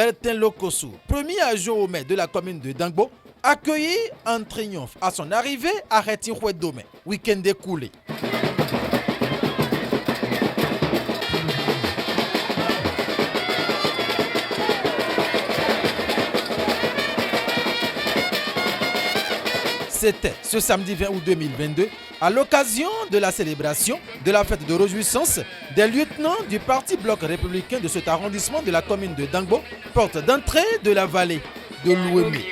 Bertin Lokosu, premier adjoint au maire de la commune de Dangbo, accueilli en triomphe à son arrivée à Retinhoué-Domé, week-end écoulé. C'était ce samedi 20 août 2022, à l'occasion de la célébration de la fête de réjouissance des lieutenants du Parti Bloc républicain de cet arrondissement de la commune de Dangbo, porte d'entrée de la vallée de l'Ouémé.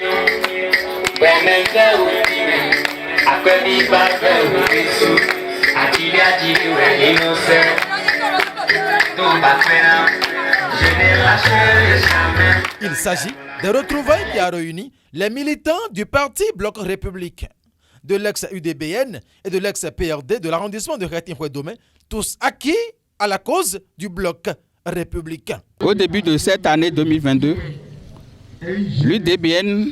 Il s'agit des retrouvailles qui a réuni les militants du Parti Bloc républicain, de l'ex-UDBN et de l'ex-PRD de l'arrondissement de Retinhoué-Domé, tous acquis à la cause du Bloc républicain. Au début de cette année 2022, l'UDBN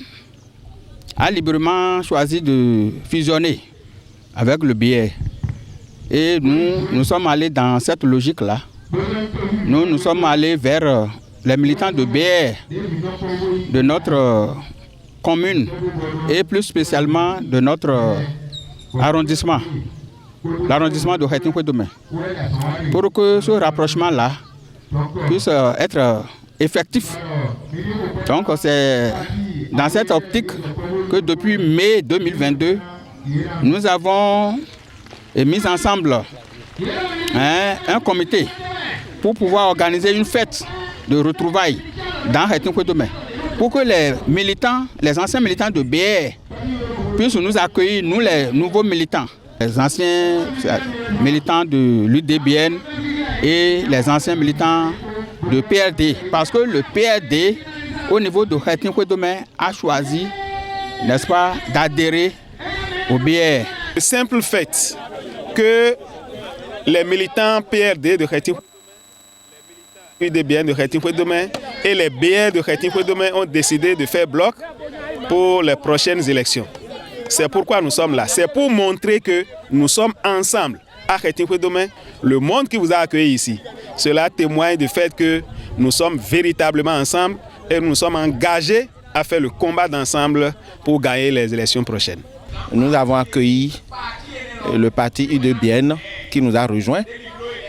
a librement choisi de fusionner avec le BR. Et nous sommes allés dans cette logique-là. Nous sommes allés vers les militants de BR, de notre commune et plus spécialement de notre arrondissement, l'arrondissement de Retinhoué-Domé, pour que ce rapprochement-là puisse être effectif. Donc c'est dans cette optique que depuis mai 2022, nous avons mis ensemble un comité pour pouvoir organiser une fête de retrouvailles dans Retinhoué-Domé, pour que les militants, les anciens militants de BR puissent nous accueillir, nous les nouveaux militants, les anciens militants de l'UDBN et les anciens militants de PRD, parce que le PRD, au niveau de Retinhoué-Domé, a choisi, n'est-ce pas, d'adhérer au BR. Le simple fait que les militants PRD de Retinhoué-Domé, UDBN de Retinhoué-Domé et les BR de Retinhoué-Domé ont décidé de faire bloc pour les prochaines élections. C'est pourquoi nous sommes là. C'est pour montrer que nous sommes ensemble à Retinhoué-Domé. Le monde qui vous a accueilli ici, cela témoigne du fait que nous sommes véritablement ensemble et nous sommes engagés à faire le combat d'ensemble pour gagner les élections prochaines. Nous avons accueilli le parti UDBN qui nous a rejoints.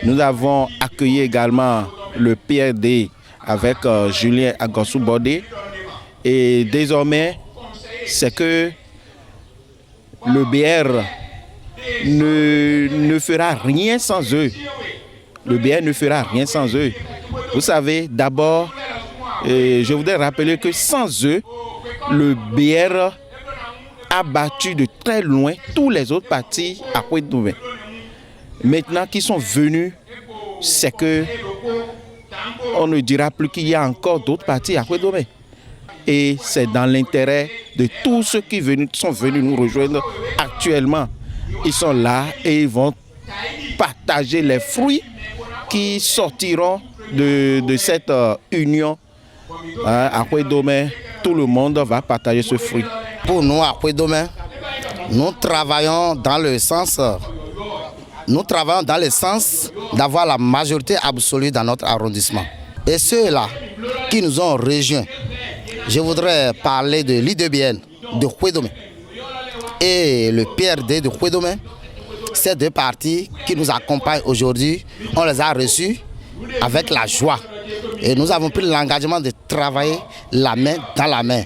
Nous avons accueilli également le PRD avec Julien Agossou-Bordé. Et désormais, c'est que le BR ne fera rien sans eux. Le BR ne fera rien sans eux. Vous savez, d'abord, je voudrais rappeler que sans eux, le BR a battu de très loin tous les autres partis à Retinhoué-Domé. Maintenant qu'ils sont venus, c'est que on ne dira plus qu'il y a encore d'autres partis à Retinhoué-Domé. Et c'est dans l'intérêt de tous ceux qui sont venus nous rejoindre actuellement. Ils sont là et ils vont partager les fruits qui sortiront de cette union. À Retinhoué-Domé, tout le monde va partager ce fruit. Pour nous, à Retinhoué-Domé, nous travaillons dans le sens d'avoir la majorité absolue dans notre arrondissement. Et ceux-là qui nous ont rejoints, je voudrais parler de l'UDBN de Retinhoué-Domé et le PRD de Retinhoué-Domé. Ces deux partis qui nous accompagnent aujourd'hui, on les a reçus avec la joie. Et nous avons pris l'engagement de travailler la main dans la main,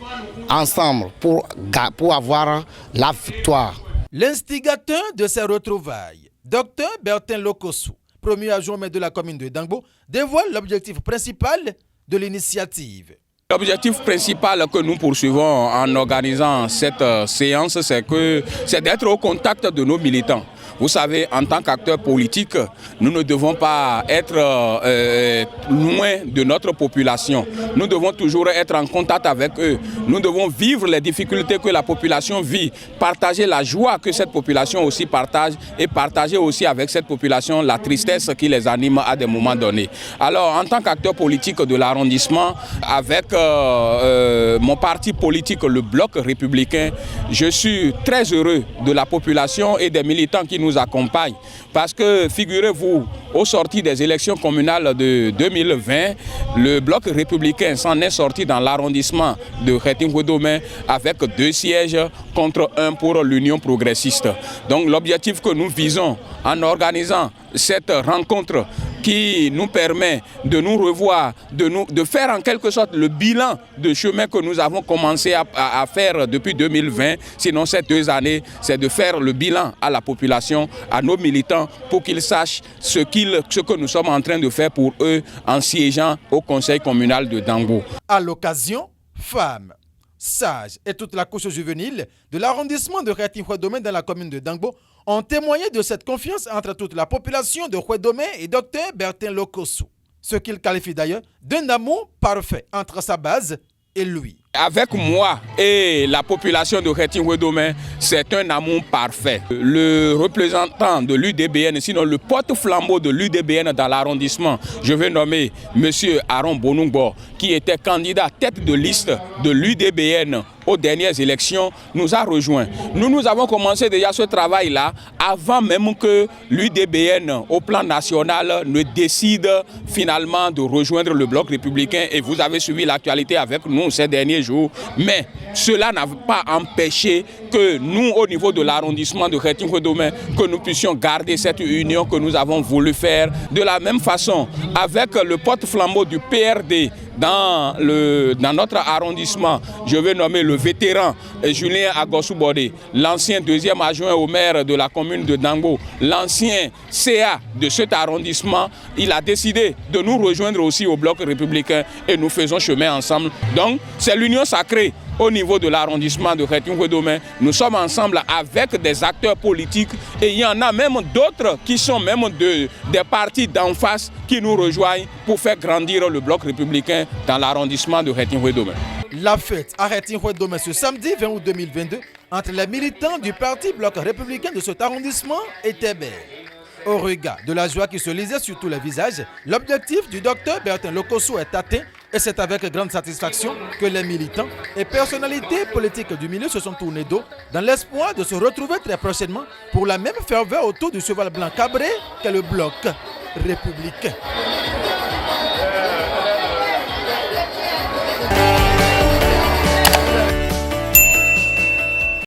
ensemble, pour avoir la victoire. L'instigateur de ces retrouvailles, Dr Bertin Lokosu, premier adjoint de la commune de Dangbo, dévoile l'objectif principal de l'initiative. L'objectif principal que nous poursuivons en organisant cette séance, c'est d'être au contact de nos militants. Vous savez, en tant qu'acteurs politiques, nous ne devons pas être loin de notre population. Nous devons toujours être en contact avec eux. Nous devons vivre les difficultés que la population vit, partager la joie que cette population aussi partage et partager aussi avec cette population la tristesse qui les anime à des moments donnés. Alors, en tant qu'acteur politique de l'arrondissement, avec mon parti politique, le Bloc républicain, je suis très heureux de la population et des militants qui qui nous accompagnent. Parce que, figurez-vous, au sorti des élections communales de 2020, le bloc républicain s'en est sorti dans l'arrondissement de Khetin-Kouédomé avec 2 sièges contre 1 pour l'Union progressiste. Donc l'objectif que nous visons en organisant cette rencontre qui nous permet de nous revoir, de faire en quelque sorte le bilan de chemin que nous avons commencé à faire depuis 2020, sinon ces 2 années, c'est de faire le bilan à la population, à nos militants, pour qu'ils sachent ce que nous sommes en train de faire pour eux en siégeant au conseil communal de Dangbo. À l'occasion, femmes, sages et toute la couche juvénile de l'arrondissement de Khetin-Kouédomé dans la commune de Dangbo ont témoigné de cette confiance entre toute la population de Kouédomé et Dr Bertin Lokossou, ce qu'il qualifie d'ailleurs d'un amour parfait entre sa base et lui. Avec moi et la population de Khetin-Kouédomé, c'est un amour parfait. Le représentant de l'UDBN, sinon le porte-flambeau de l'UDBN dans l'arrondissement, je vais nommer M. Aaron Bonungbo, qui était candidat tête de liste de l'UDBN aux dernières élections, nous a rejoints. Nous avons commencé déjà ce travail-là avant même que l'UDBN au plan national ne décide finalement de rejoindre le bloc républicain, et vous avez suivi l'actualité avec nous ces derniers jours. Mais cela n'a pas empêché que nous, au niveau de l'arrondissement de Khetin-Kouédomé, que nous puissions garder cette union que nous avons voulu faire. De la même façon, avec le porte-flambeau du PRD dans notre arrondissement, je vais nommer le vétéran Julien Agossou-Bodé, l'ancien 2e adjoint au maire de la commune de Dangbo, l'ancien CA de cet arrondissement. Il a décidé de nous rejoindre aussi au bloc républicain et nous faisons chemin ensemble. Donc c'est l'union sacrée au niveau de l'arrondissement de Khetin-Kouédomé. Nous sommes ensemble avec des acteurs politiques, et il y en a même d'autres qui sont même des partis d'en face qui nous rejoignent pour faire grandir le bloc républicain dans l'arrondissement de Khetin-Kouédomé. La fête à Khetin-Kouédomé ce samedi 20 août 2022 entre les militants du parti bloc républicain de cet arrondissement était belle. Au regard de la joie qui se lisait sur tous les visages, l'objectif du docteur Bertin Lokossou est atteint, et c'est avec grande satisfaction que les militants et personnalités politiques du milieu se sont tournés dos dans l'espoir de se retrouver très prochainement pour la même ferveur autour du cheval blanc cabré qu'est le bloc républicain.